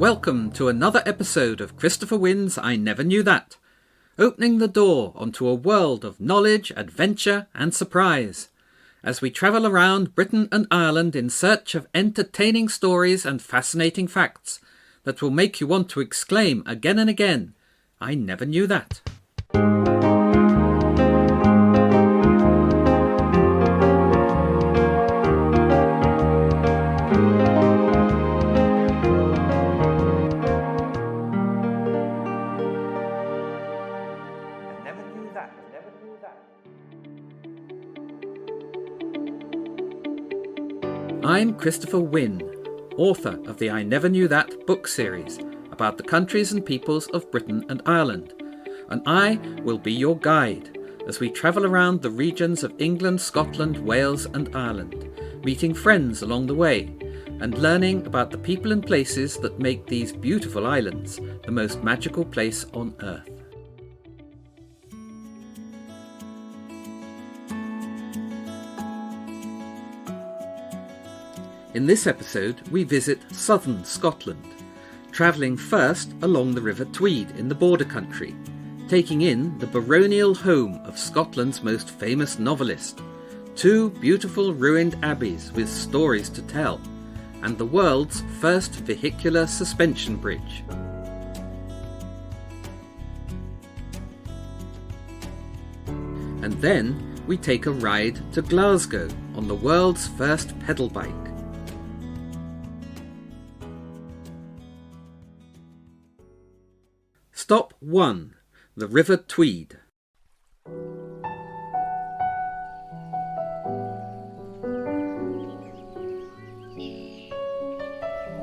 welcome to another episode of Christopher Winn's I Never Knew That, opening the door onto a world of knowledge, adventure and surprise, as we travel around Britain and Ireland in search of entertaining stories and fascinating facts that will make you want to exclaim again and again, I never knew that. I'm Christopher Winn, author of the I Never Knew That book series about the countries and peoples of Britain and Ireland, and I will be your guide as we travel around the regions of England, Scotland, Wales and Ireland, meeting friends along the way and learning about the people and places that make these beautiful islands the most magical place on earth. In this episode, we visit southern Scotland, travelling first along the River Tweed in the border country, taking in the baronial home of Scotland's most famous novelist, two beautiful ruined abbeys with stories to tell, and the world's first vehicular suspension bridge. And then we take a ride to Glasgow on the world's first pedal bike. Stop 1. The River Tweed.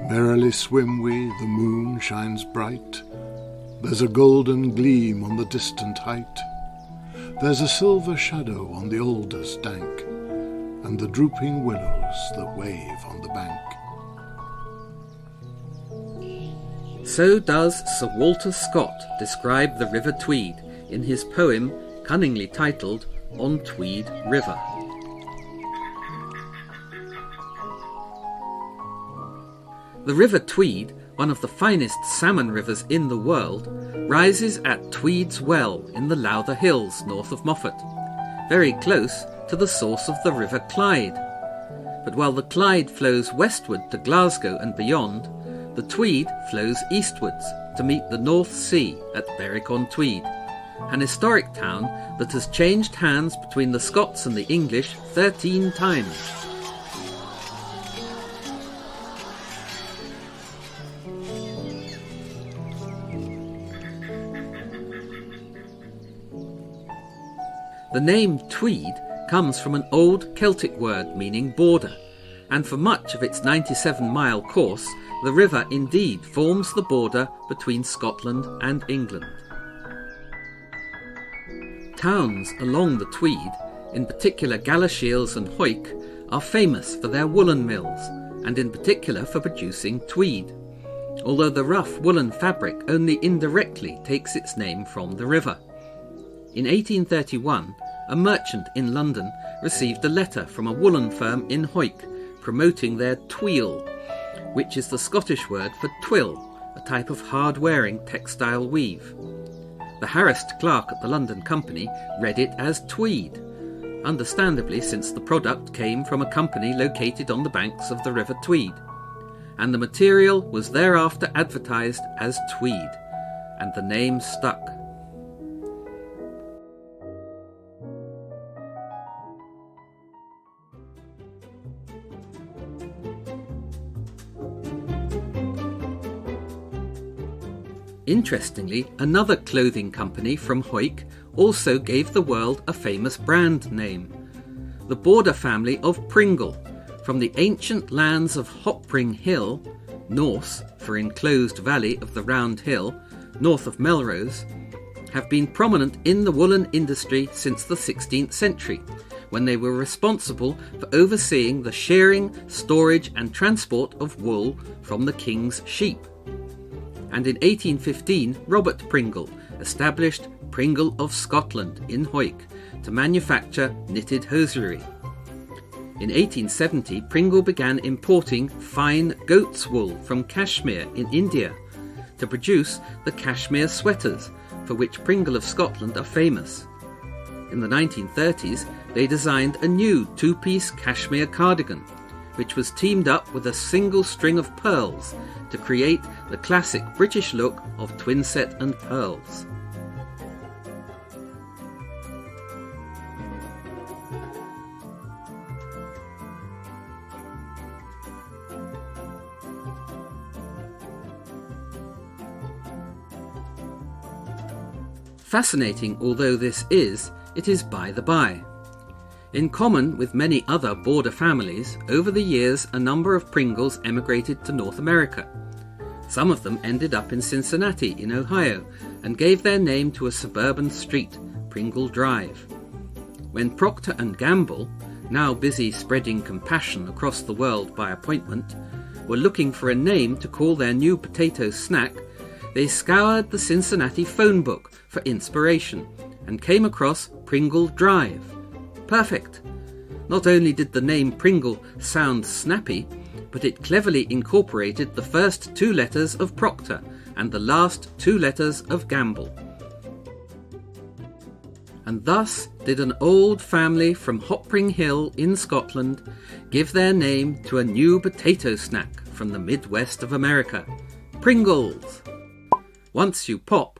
Merrily swim we, the moon shines bright. There's a golden gleam on the distant height. There's a silver shadow on the alders dank, and the drooping willows that wave on the bank. So does Sir Walter Scott describe the River Tweed in his poem cunningly titled On Tweed River. The River Tweed, one of the finest salmon rivers in the world, rises at Tweed's Well in the Lowther Hills north of Moffat, very close to the source of the River Clyde. But while the Clyde flows westward to Glasgow and beyond, the Tweed flows eastwards to meet the North Sea at Berwick-on-Tweed, an historic town that has changed hands between the Scots and the English 13 times. The name Tweed comes from an old Celtic word meaning border, and for much of its 97-mile course, the river indeed forms the border between Scotland and England. Towns along the Tweed, in particular Galashiels and Hawick, are famous for their woolen mills, and in particular for producing tweed, although the rough woolen fabric only indirectly takes its name from the river. In 1831, a merchant in London received a letter from a woolen firm in Hawick promoting their tweel, which is the Scottish word for twill, a type of hard-wearing textile weave. The harassed clerk at the London Company read it as tweed, understandably since the product came from a company located on the banks of the River Tweed, and the material was thereafter advertised as tweed, and the name stuck. Interestingly, another clothing company from Hawick also gave the world a famous brand name, the Border family of Pringle, from the ancient lands of Hopring Hill, Norse for enclosed valley of the Round Hill, north of Melrose, have been prominent in the woolen industry since the 16th century, when they were responsible for overseeing the shearing, storage and transport of wool from the king's sheep. And in 1815, Robert Pringle established Pringle of Scotland in Hawick to manufacture knitted hosiery. In 1870, Pringle began importing fine goat's wool from Kashmir in India to produce the cashmere sweaters for which Pringle of Scotland are famous. In the 1930s, they designed a new two-piece cashmere cardigan, which was teamed up with a single string of pearls to create the classic British look of twinset and pearls. Fascinating although this is, it is by the by. In common with many other border families, over the years a number of Pringles emigrated to North America. Some of them ended up in Cincinnati in Ohio and gave their name to a suburban street, Pringle Drive. When Procter & Gamble, now busy spreading compassion across the world by appointment, were looking for a name to call their new potato snack, they scoured the Cincinnati phone book for inspiration and came across Pringle Drive. Perfect! Not only did the name Pringle sound snappy, but it cleverly incorporated the first two letters of Procter and the last two letters of Gamble. And thus did an old family from Hopring Hill in Scotland give their name to a new potato snack from the Midwest of America, Pringles. Once you pop,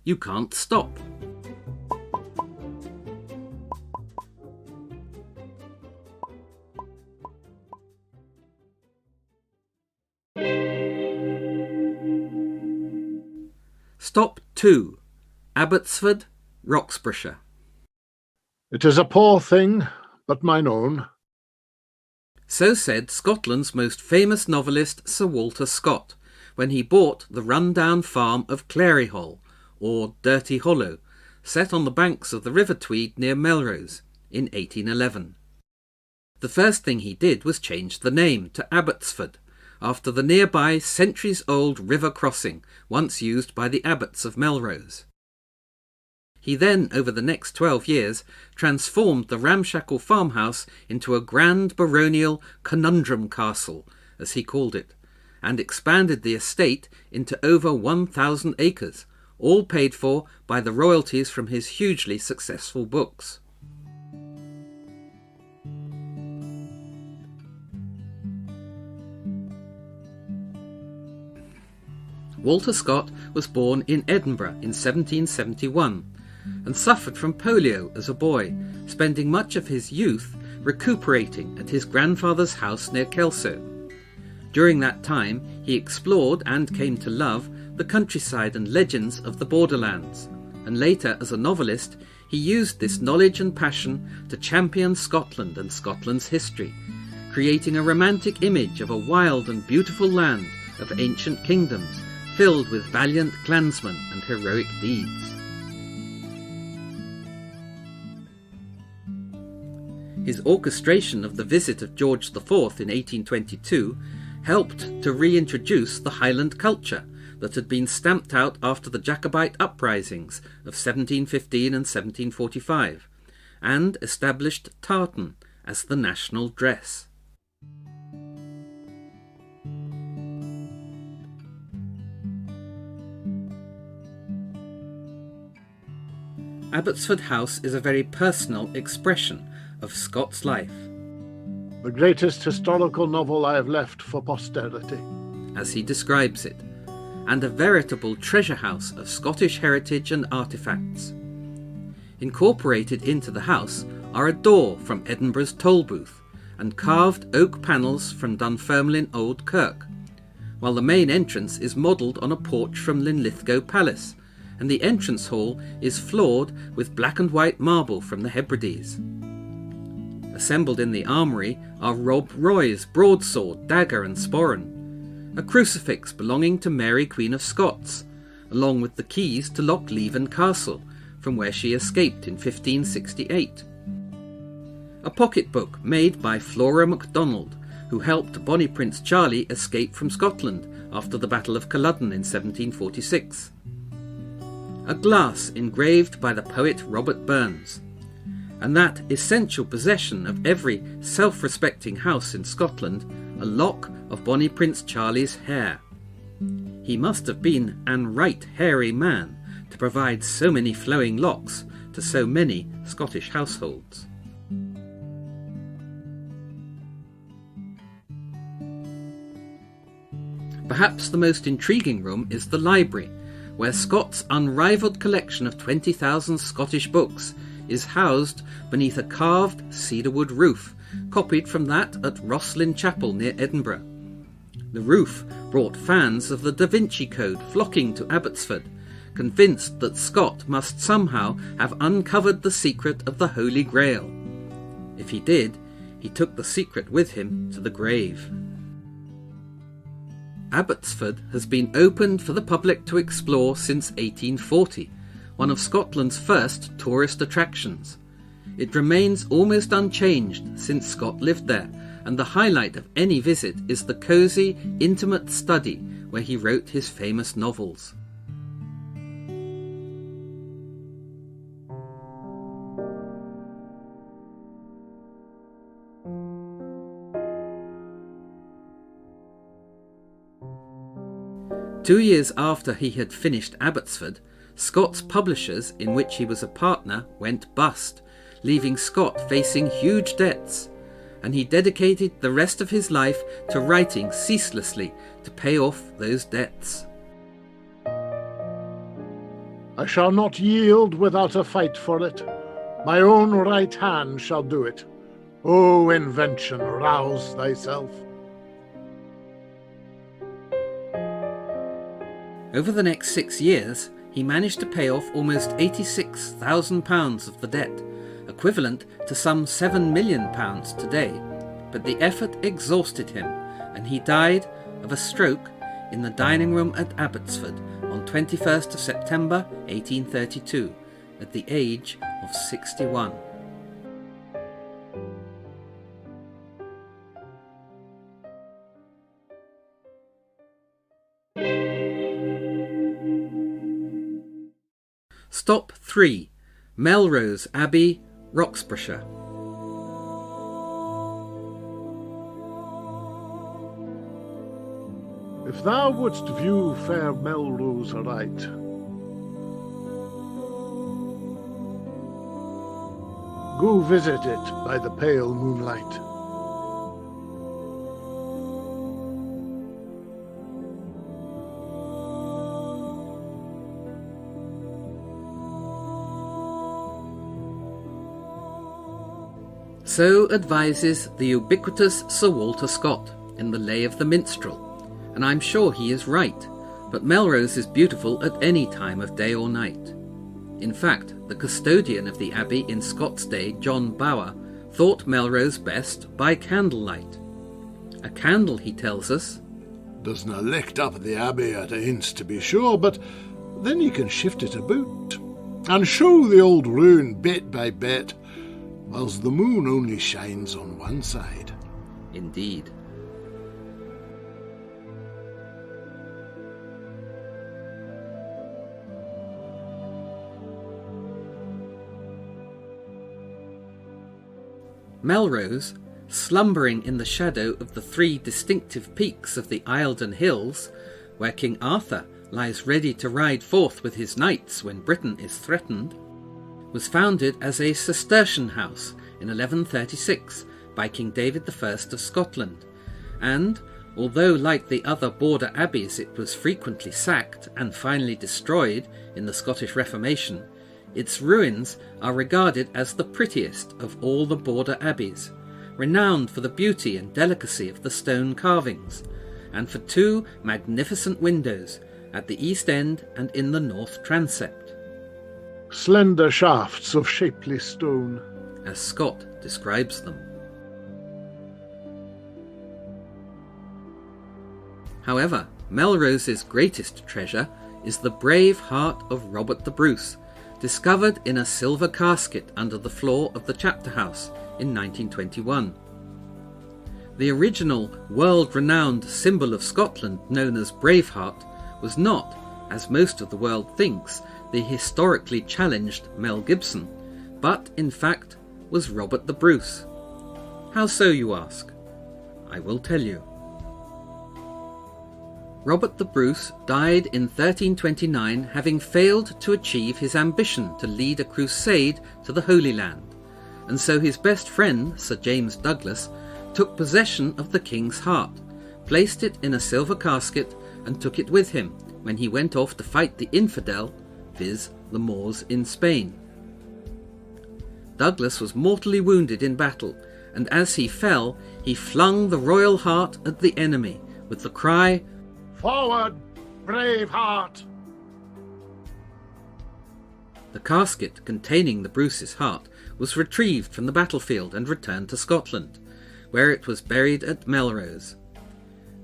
you can't stop. Stop 2. Abbotsford, Roxburghshire. It is a poor thing, but mine own. So said Scotland's most famous novelist Sir Walter Scott when he bought the run-down farm of Claryhall, or Dirty Hollow, set on the banks of the River Tweed near Melrose, in 1811. The first thing he did was change the name to Abbotsford, after the nearby centuries-old river crossing once used by the abbots of Melrose. He then, over the next 12 years, transformed the ramshackle farmhouse into a grand baronial conundrum castle, as he called it, and expanded the estate into over 1,000 acres, all paid for by the royalties from his hugely successful books. Walter Scott was born in Edinburgh in 1771 and suffered from polio as a boy, spending much of his youth recuperating at his grandfather's house near Kelso. During that time, he explored and came to love the countryside and legends of the borderlands, and later, as a novelist, he used this knowledge and passion to champion Scotland and Scotland's history, creating a romantic image of a wild and beautiful land of ancient kingdoms, filled with valiant clansmen and heroic deeds. His orchestration of the visit of George IV in 1822 helped to reintroduce the Highland culture that had been stamped out after the Jacobite uprisings of 1715 and 1745, and established tartan as the national dress. Abbotsford House is a very personal expression of Scott's life. The greatest historical novel I have left for posterity, as he describes it, and a veritable treasure house of Scottish heritage and artefacts. Incorporated into the house are a door from Edinburgh's toll booth and carved oak panels from Dunfermline Old Kirk, while the main entrance is modelled on a porch from Linlithgow Palace, and the entrance hall is floored with black and white marble from the Hebrides. Assembled in the armoury are Rob Roy's broadsword, dagger and sporran, a crucifix belonging to Mary Queen of Scots, along with the keys to Lochleven Castle, from where she escaped in 1568. A pocketbook made by Flora MacDonald, who helped Bonnie Prince Charlie escape from Scotland after the Battle of Culloden in 1746. A glass engraved by the poet Robert Burns, and that essential possession of every self-respecting house in Scotland, a lock of Bonnie Prince Charlie's hair. He must have been an right hairy man to provide so many flowing locks to so many Scottish households. Perhaps the most intriguing room is the library, where Scott's unrivalled collection of 20,000 Scottish books is housed beneath a carved cedarwood roof, copied from that at Rosslyn Chapel near Edinburgh. The roof brought fans of the Da Vinci Code flocking to Abbotsford, convinced that Scott must somehow have uncovered the secret of the Holy Grail. If he did, he took the secret with him to the grave. Abbotsford has been opened for the public to explore since 1840, one of Scotland's first tourist attractions. It remains almost unchanged since Scott lived there, and the highlight of any visit is the cosy, intimate study where he wrote his famous novels. Two years after he had finished Abbotsford, Scott's publishers, in which he was a partner, went bust, leaving Scott facing huge debts, and he dedicated the rest of his life to writing ceaselessly to pay off those debts. I shall not yield without a fight for it. My own right hand shall do it. O invention, rouse thyself. Over the next 6 years, he managed to pay off almost £86,000 of the debt, equivalent to some £7 million today, but the effort exhausted him, and he died of a stroke in the dining room at Abbotsford on 21st of September 1832, at the age of 61. Stop 3. Melrose Abbey, Roxburghshire. If thou wouldst view fair Melrose aright, go visit it by the pale moonlight. So advises the ubiquitous Sir Walter Scott in The Lay of the Minstrel, and I'm sure he is right, but Melrose is beautiful at any time of day or night. In fact, the custodian of the abbey in Scott's day, John Bower, thought Melrose best by candlelight. A candle, he tells us, doesna licht up the abbey at aince, to be sure, but then you can shift it about, and show the old ruin bit by bit, whilst the moon only shines on one side. Indeed. Melrose, slumbering in the shadow of the 3 distinctive peaks of the Eildon Hills, where King Arthur lies ready to ride forth with his knights when Britain is threatened, was founded as a Cistercian house in 1136 by King David I of Scotland, and, although like the other border abbeys it was frequently sacked and finally destroyed in the Scottish Reformation, its ruins are regarded as the prettiest of all the border abbeys, renowned for the beauty and delicacy of the stone carvings, and for 2 magnificent windows at the east end and in the north transept. Slender shafts of shapely stone, as Scott describes them. However, Melrose's greatest treasure is the brave heart of Robert the Bruce, discovered in a silver casket under the floor of the chapter house in 1921. The original world-renowned symbol of Scotland, known as Braveheart, was not, as most of the world thinks, the historically challenged Mel Gibson, but in fact was Robert the Bruce. How so, you ask? I will tell you. Robert the Bruce died in 1329, having failed to achieve his ambition to lead a crusade to the Holy Land, and so his best friend, Sir James Douglas, took possession of the king's heart, placed it in a silver casket, and took it with him when he went off to fight the infidel, viz. The Moors in Spain. Douglas was mortally wounded in battle, and as he fell, he flung the royal heart at the enemy with the cry, "Forward, brave heart!" The casket containing the Bruce's heart was retrieved from the battlefield and returned to Scotland, where it was buried at Melrose.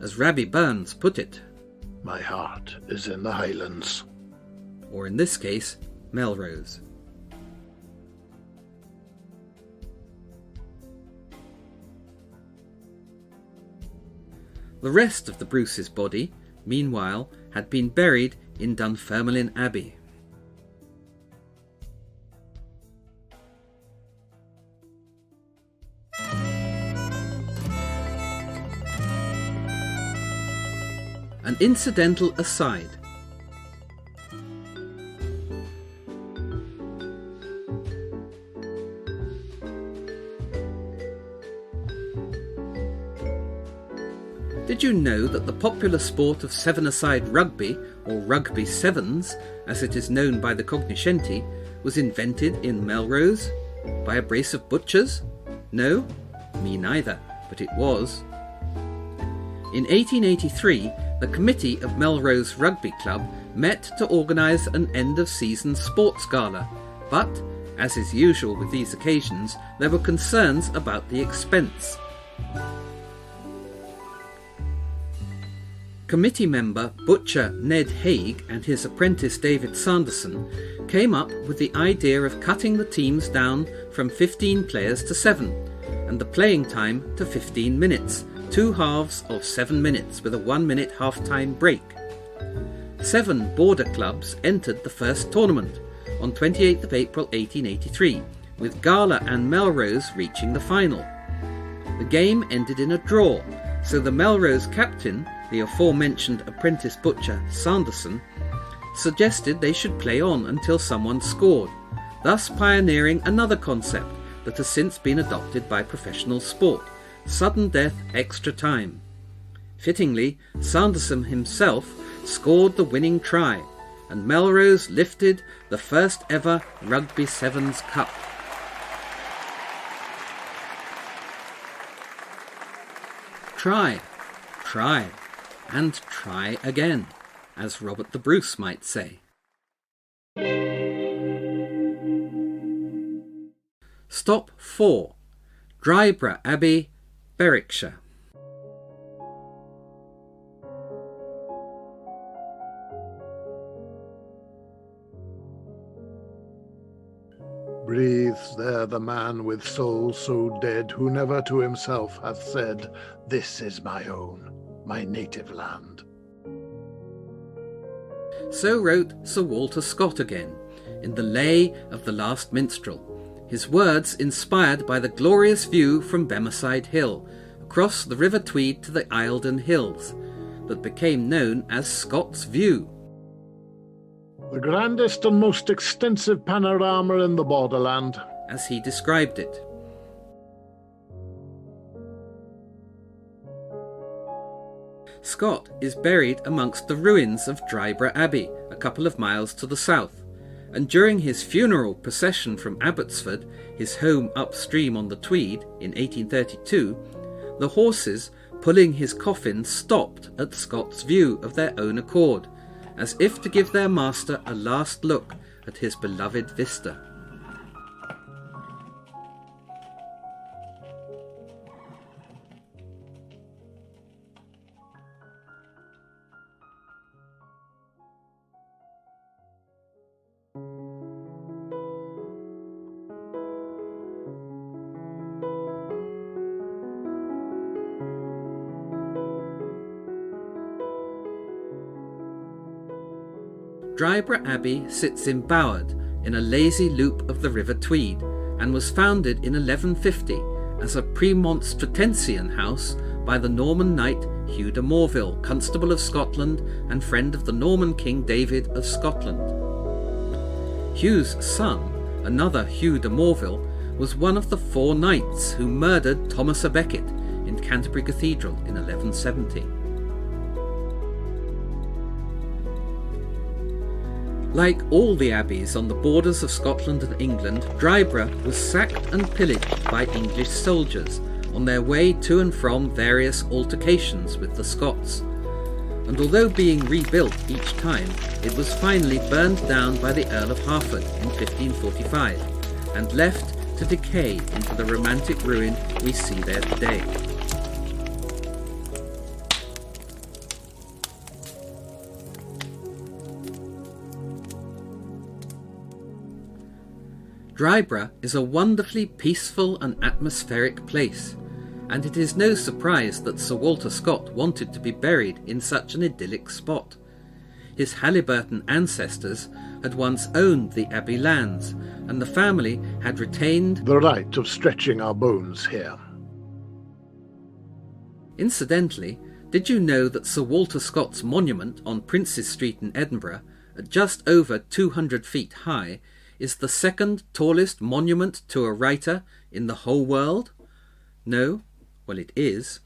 As Rabbie Burns put it, "My heart is in the Highlands." Or in this case, Melrose. The rest of the Bruce's body, meanwhile, had been buried in Dunfermline Abbey. An incidental aside. Did you know that the popular sport of seven-a-side rugby, or rugby sevens, as it is known by the cognoscenti, was invented in Melrose? By a brace of butchers? No? Me neither, but it was. In 1883, the committee of Melrose Rugby Club met to organise an end-of-season sports gala, but, as is usual with these occasions, there were concerns about the expense. Committee member butcher Ned Haig and his apprentice David Sanderson came up with the idea of cutting the teams down from 15 players to 7, and the playing time to 15 minutes, 2 halves of 7 minutes with a 1-minute half-time break. 7 border clubs entered the first tournament on 28th of April 1883, with Gala and Melrose reaching the final. The game ended in a draw, so the Melrose captain, the aforementioned apprentice butcher Sanderson, suggested they should play on until someone scored, thus pioneering another concept that has since been adopted by professional sport: sudden death extra time. Fittingly, Sanderson himself scored the winning try, and Melrose lifted the first ever Rugby Sevens Cup. Try, and try again, as Robert the Bruce might say. Stop 4. Dryborough Abbey, Berwickshire. Breathes there the man with soul so dead, who never to himself hath said, "This is my own, my native land." So wrote Sir Walter Scott again, in the Lay of the Last Minstrel, his words inspired by the glorious view from Bemerside Hill, across the River Tweed to the Eildon Hills, that became known as Scott's View. The grandest and most extensive panorama in the borderland, as he described it. Scott is buried amongst the ruins of Dryborough Abbey, a couple of miles to the south, and during his funeral procession from Abbotsford, his home upstream on the Tweed, in 1832, the horses pulling his coffin stopped at Scott's View of their own accord, as if to give their master a last look at his beloved vista. Dryborough Abbey sits embowered in a lazy loop of the River Tweed, and was founded in 1150 as a Premonstratensian house by the Norman knight Hugh de Morville, Constable of Scotland and friend of the Norman King David of Scotland. Hugh's son, another Hugh de Morville, was one of the 4 knights who murdered Thomas à Becket in Canterbury Cathedral in 1170. Like all the abbeys on the borders of Scotland and England, Dryborough was sacked and pillaged by English soldiers on their way to and from various altercations with the Scots, and although being rebuilt each time, it was finally burned down by the Earl of Hertford in 1545 and left to decay into the romantic ruin we see there today. Dryborough is a wonderfully peaceful and atmospheric place, and it is no surprise that Sir Walter Scott wanted to be buried in such an idyllic spot. His Haliburton ancestors had once owned the abbey lands, and the family had retained the right of stretching our bones here. Incidentally, did you know that Sir Walter Scott's monument on Princes Street in Edinburgh, at just over 200 feet high, is the second tallest monument to a writer in the whole world? No? Well, it is.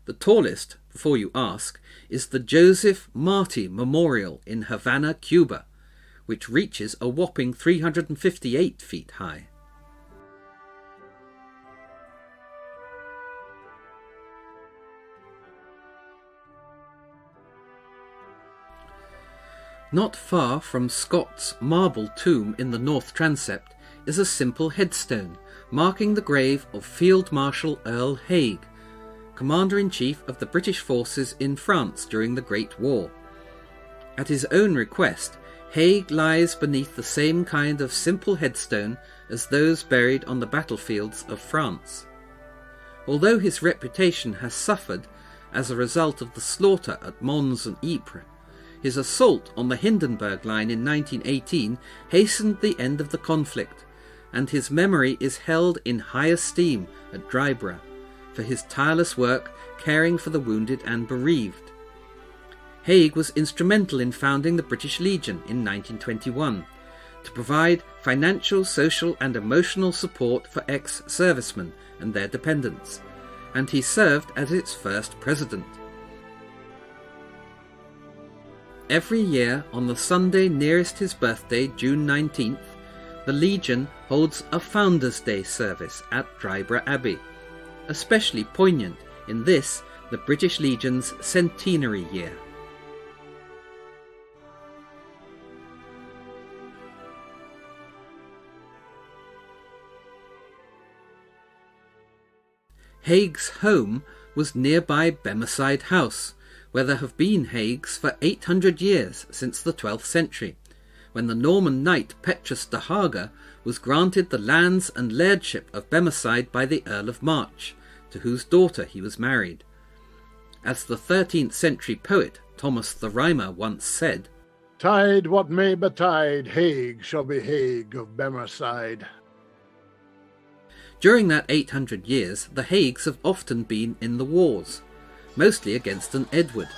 The tallest, before you ask, is the Joseph Marti Memorial in Havana, Cuba, which reaches a whopping 358 feet high. Not far from Scott's marble tomb in the north transept is a simple headstone marking the grave of Field Marshal Earl Haig, Commander-in-Chief of the British forces in France during the Great War. At his own request, Haig lies beneath the same kind of simple headstone as those buried on the battlefields of France. Although his reputation has suffered as a result of the slaughter at Mons and Ypres, his assault on the Hindenburg Line in 1918 hastened the end of the conflict, and his memory is held in high esteem at Dryborough for his tireless work caring for the wounded and bereaved. Haig was instrumental in founding the British Legion in 1921 to provide financial, social and emotional support for ex-servicemen and their dependents, and he served as its first president. Every year, on the Sunday nearest his birthday, June 19th, the Legion holds a Founders' Day service at Dryborough Abbey, especially poignant in this, the British Legion's centenary year. Haig's home was nearby Bemerside House, where there have been Haigs for 800 years since the 12th century, when the Norman knight Petrus de Haga was granted the lands and lairdship of Bemerside by the Earl of March, to whose daughter he was married. As the 13th century poet Thomas the Rhymer once said, "Tide what may betide, Haig shall be Haig of Bemerside." During that 800 years, the Haigs have often been in the wars, mostly against an Edward.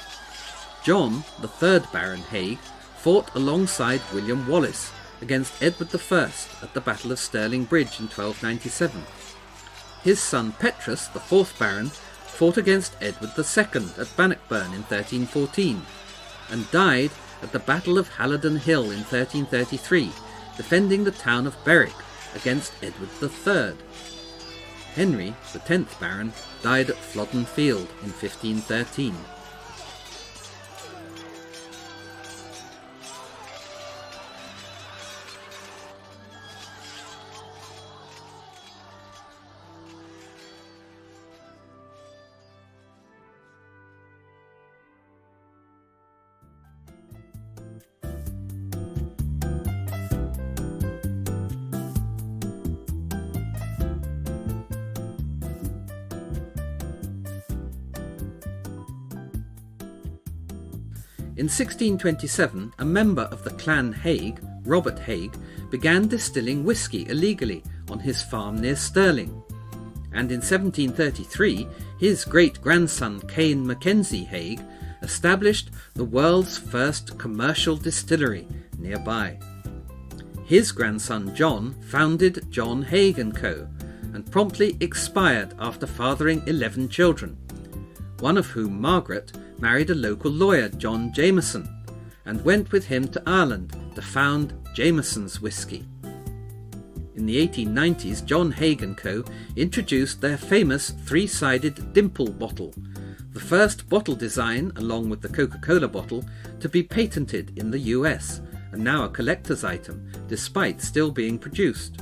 John, the 3rd Baron Haig, fought alongside William Wallace against Edward I at the Battle of Stirling Bridge in 1297. His son Petrus, the 4th Baron, fought against Edward II at Bannockburn in 1314, and died at the Battle of Halidon Hill in 1333, defending the town of Berwick against Edward III. Henry, the 10th Baron, died at Flodden Field in 1513. In 1627, a member of the Clan Haig, Robert Haig, began distilling whisky illegally on his farm near Stirling, and in 1733 his great-grandson Cain Mackenzie Haig established the world's first commercial distillery nearby. His grandson John founded John Haig & Co. and promptly expired after fathering 11 children, one of whom, Margaret, married a local lawyer, John Jameson, and went with him to Ireland to found Jameson's Whisky. In the 1890s, John Haig & Co. introduced their famous three-sided dimple bottle, the first bottle design, along with the Coca-Cola bottle, to be patented in the US, and now a collector's item, despite still being produced.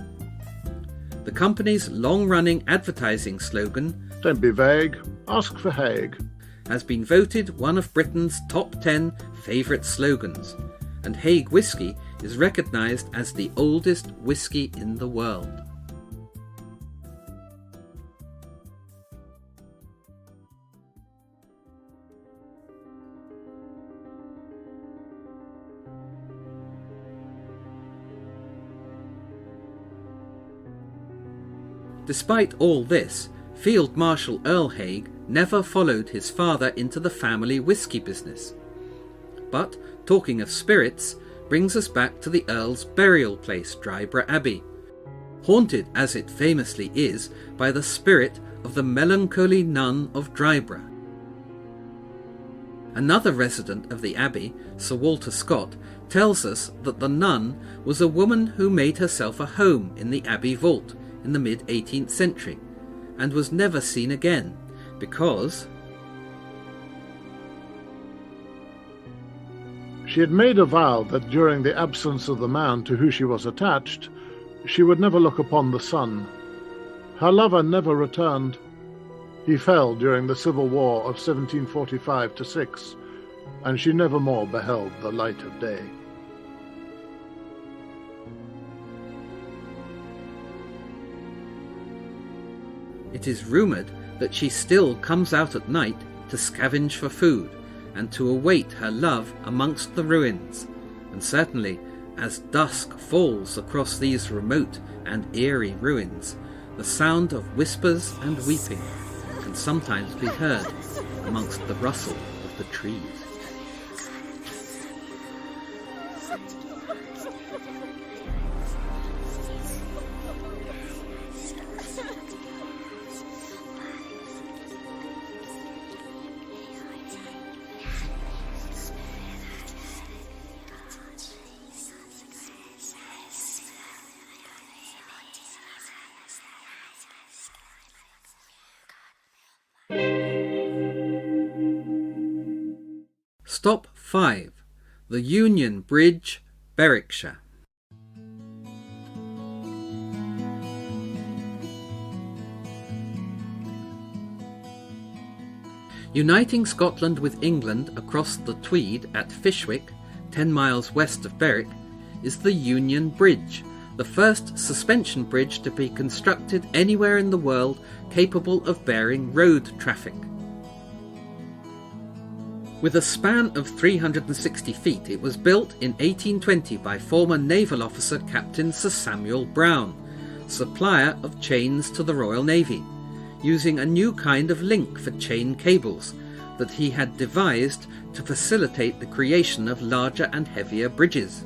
The company's long-running advertising slogan, "Don't be vague, ask for Haig," has been voted one of Britain's top 10 favourite slogans, and Haig Whisky is recognised as the oldest whisky in the world. Despite all this, Field Marshal Earl Haig never followed his father into the family whisky business. But, talking of spirits, brings us back to the Earl's burial place, Dryborough Abbey, haunted as it famously is by the spirit of the melancholy nun of Dryborough. Another resident of the abbey, Sir Walter Scott, tells us that the nun was a woman who made herself a home in the abbey vault in the mid-18th century, and was never seen again, because she had made a vow that during the absence of the man to whom she was attached, she would never look upon the sun. Her lover never returned. He fell during the Civil War of 1745-6, and she never more beheld the light of day. It is rumoured that she still comes out at night to scavenge for food and to await her love amongst the ruins, and certainly as dusk falls across these remote and eerie ruins, the sound of whispers and weeping can sometimes be heard amongst the rustle of the trees. Stop 5. The Union Bridge, Berwickshire. Uniting Scotland with England across the Tweed at Fishwick, 10 miles west of Berwick, is the Union Bridge, the first suspension bridge to be constructed anywhere in the world capable of bearing road traffic. With a span of 360 feet, it was built in 1820 by former naval officer Captain Sir Samuel Brown, supplier of chains to the Royal Navy, using a new kind of link for chain cables that he had devised to facilitate the creation of larger and heavier bridges.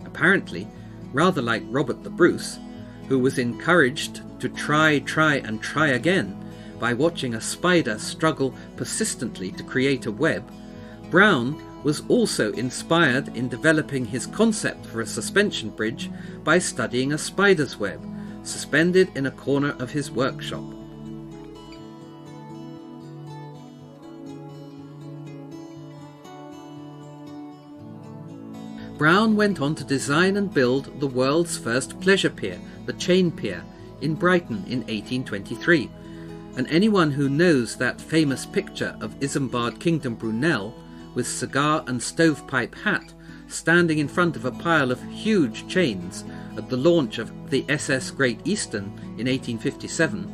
Apparently, rather like Robert the Bruce, who was encouraged to try again by watching a spider struggle persistently to create a web, Brown was also inspired in developing his concept for a suspension bridge by studying a spider's web suspended in a corner of his workshop. Brown went on to design and build the world's first pleasure pier, the Chain Pier, in Brighton in 1823, and anyone who knows that famous picture of Isambard Kingdom Brunel with cigar and stovepipe hat standing in front of a pile of huge chains at the launch of the SS Great Eastern in 1857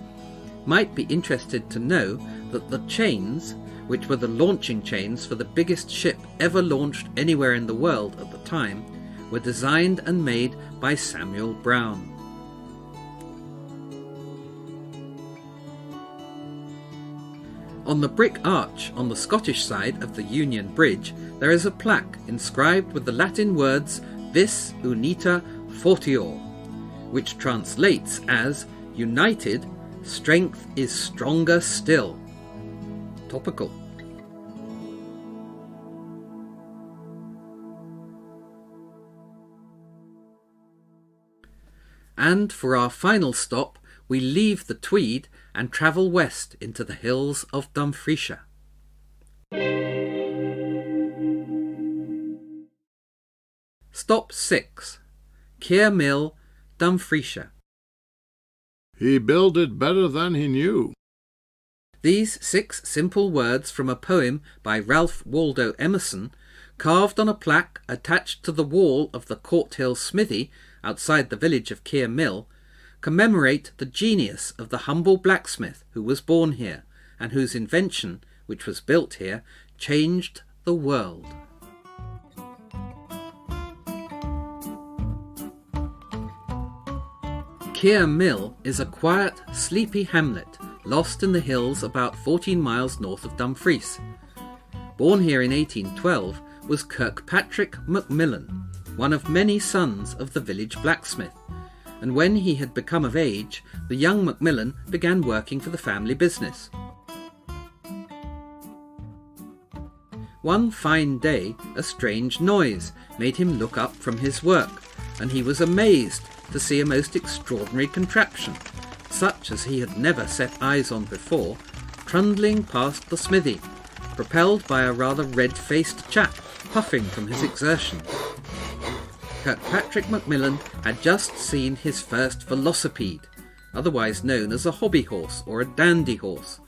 might be interested to know that the chains, which were the launching chains for the biggest ship ever launched anywhere in the world at the time, were designed and made by Samuel Brown. On the brick arch on the Scottish side of the Union Bridge there is a plaque inscribed with the Latin words Vis Unita Fortior, which translates as United, strength is stronger still. Topical. And for our final stop, we leave the Tweed and travel west into the hills of Dumfriesshire. Stop 6. Keir Mill, Dumfriesshire. He builded better than he knew. These 6 simple words from a poem by Ralph Waldo Emerson, carved on a plaque attached to the wall of the Courthill smithy outside the village of Keir Mill, commemorate the genius of the humble blacksmith who was born here and whose invention, which was built here, changed the world. Keir Mill is a quiet, sleepy hamlet lost in the hills about 14 miles north of Dumfries. Born here in 1812 was Kirkpatrick Macmillan, one of many sons of the village blacksmith, and when he had become of age, the young Macmillan began working for the family business. One fine day, a strange noise made him look up from his work, and he was amazed to see a most extraordinary contraption, such as he had never set eyes on before, trundling past the smithy, propelled by a rather red-faced chap puffing from his exertions. Kirkpatrick Macmillan had just seen his first velocipede, otherwise known as a hobby horse or a dandy horse,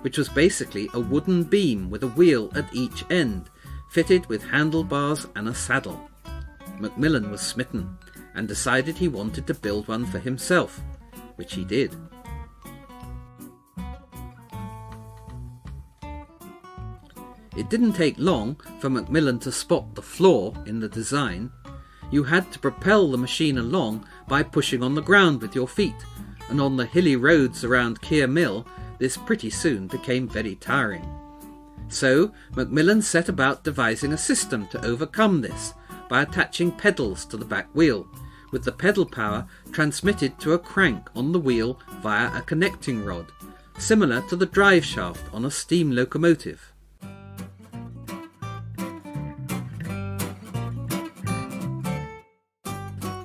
which was basically a wooden beam with a wheel at each end, fitted with handlebars and a saddle. Macmillan was smitten and decided he wanted to build one for himself, which he did. It didn't take long for Macmillan to spot the flaw in the design. You had to propel the machine along by pushing on the ground with your feet, and on the hilly roads around Keir Mill this pretty soon became very tiring. So Macmillan set about devising a system to overcome this by attaching pedals to the back wheel, with the pedal power transmitted to a crank on the wheel via a connecting rod, similar to the drive shaft on a steam locomotive.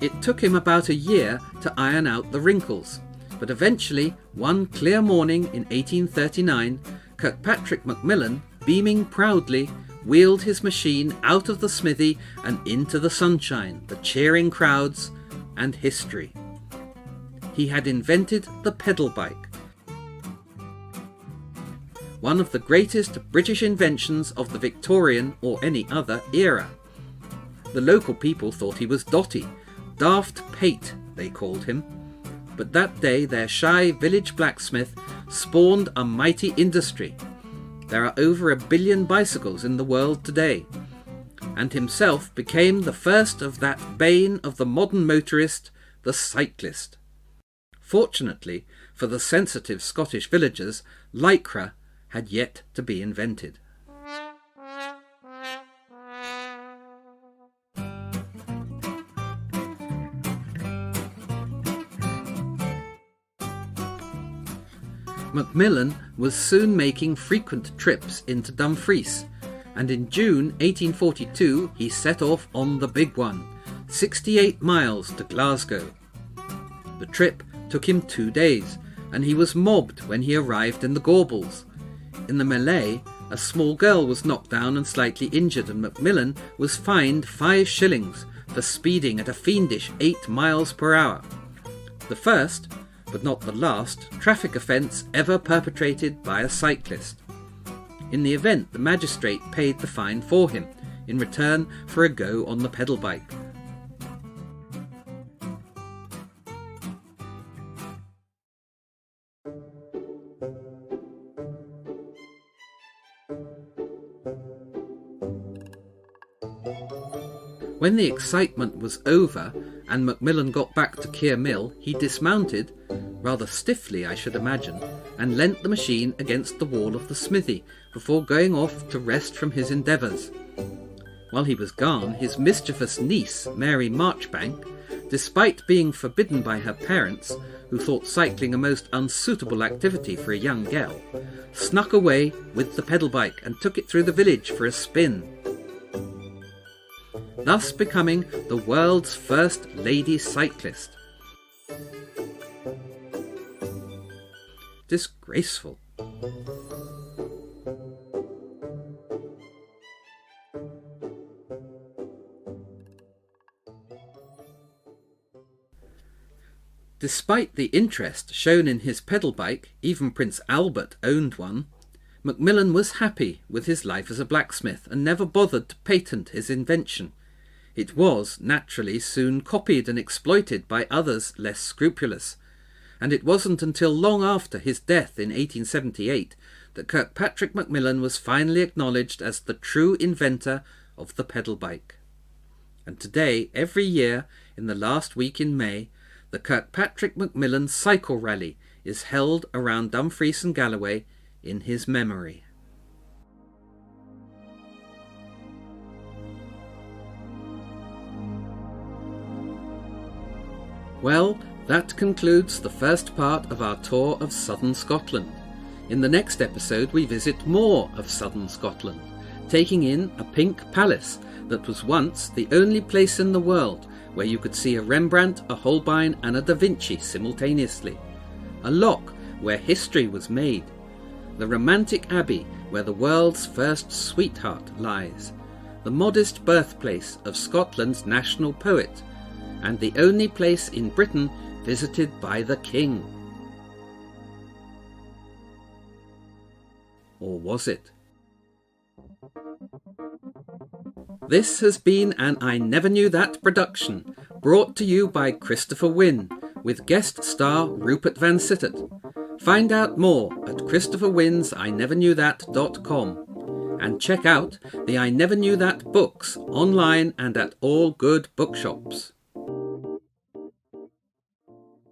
It took him about a year to iron out the wrinkles, but eventually, one clear morning in 1839, Kirkpatrick Macmillan, beaming proudly, wheeled his machine out of the smithy and into the sunshine, the cheering crowds, and history. He had invented the pedal bike, one of the greatest British inventions of the Victorian or any other era. The local people thought he was dotty, Daft Pate, they called him. But that day their shy village blacksmith spawned a mighty industry. There are over 1 billion bicycles in the world today, and himself became the first of that bane of the modern motorist, the cyclist. Fortunately for the sensitive Scottish villagers, lycra had yet to be invented. Macmillan was soon making frequent trips into Dumfries, and in June 1842 he set off on the big one, 68 miles to Glasgow. The trip took him 2 days, and he was mobbed when he arrived in the Gorbals. In the melee, a small girl was knocked down and slightly injured, and Macmillan was fined 5 shillings for speeding at a fiendish 8 miles per hour. The first, but not the last, traffic offence ever perpetrated by a cyclist. In the event, the magistrate paid the fine for him, in return for a go on the pedal bike. When the excitement was over and Macmillan got back to Keir Mill, he dismounted, rather stiffly I should imagine, and leant the machine against the wall of the smithy before going off to rest from his endeavours. While he was gone, his mischievous niece, Mary Marchbank, despite being forbidden by her parents, who thought cycling a most unsuitable activity for a young girl, snuck away with the pedal bike and took it through the village for a spin, thus becoming the world's first lady cyclist. Disgraceful. Despite the interest shown in his pedal bike, even Prince Albert owned one, Macmillan was happy with his life as a blacksmith and never bothered to patent his invention. It was, naturally, soon copied and exploited by others less scrupulous, and it wasn't until long after his death in 1878 that Kirkpatrick Macmillan was finally acknowledged as the true inventor of the pedal bike. And today, every year, in the last week in May, the Kirkpatrick Macmillan Cycle Rally is held around Dumfries and Galloway in his memory. Well, that concludes the first part of our tour of southern Scotland. In the next episode we visit more of southern Scotland, taking in a pink palace that was once the only place in the world where you could see a Rembrandt, a Holbein and a Da Vinci simultaneously, a loch where history was made, the romantic abbey where the world's first sweetheart lies, the modest birthplace of Scotland's national poet, and the only place in Britain visited by the King. Or was it? This has been an I Never Knew That production, brought to you by Christopher Winn, with guest star Rupert Van Sittert. Find out more at ChristopherWinnsINeverKnewThat.com and check out the I Never Knew That books online and at all good bookshops.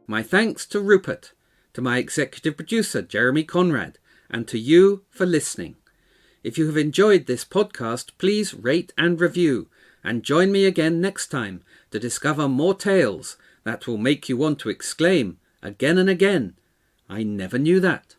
My thanks to Rupert, to my executive producer Jeremy Conrad, and to you for listening. If you have enjoyed this podcast, please rate and review, and join me again next time to discover more tales that will make you want to exclaim again and again, I never knew that.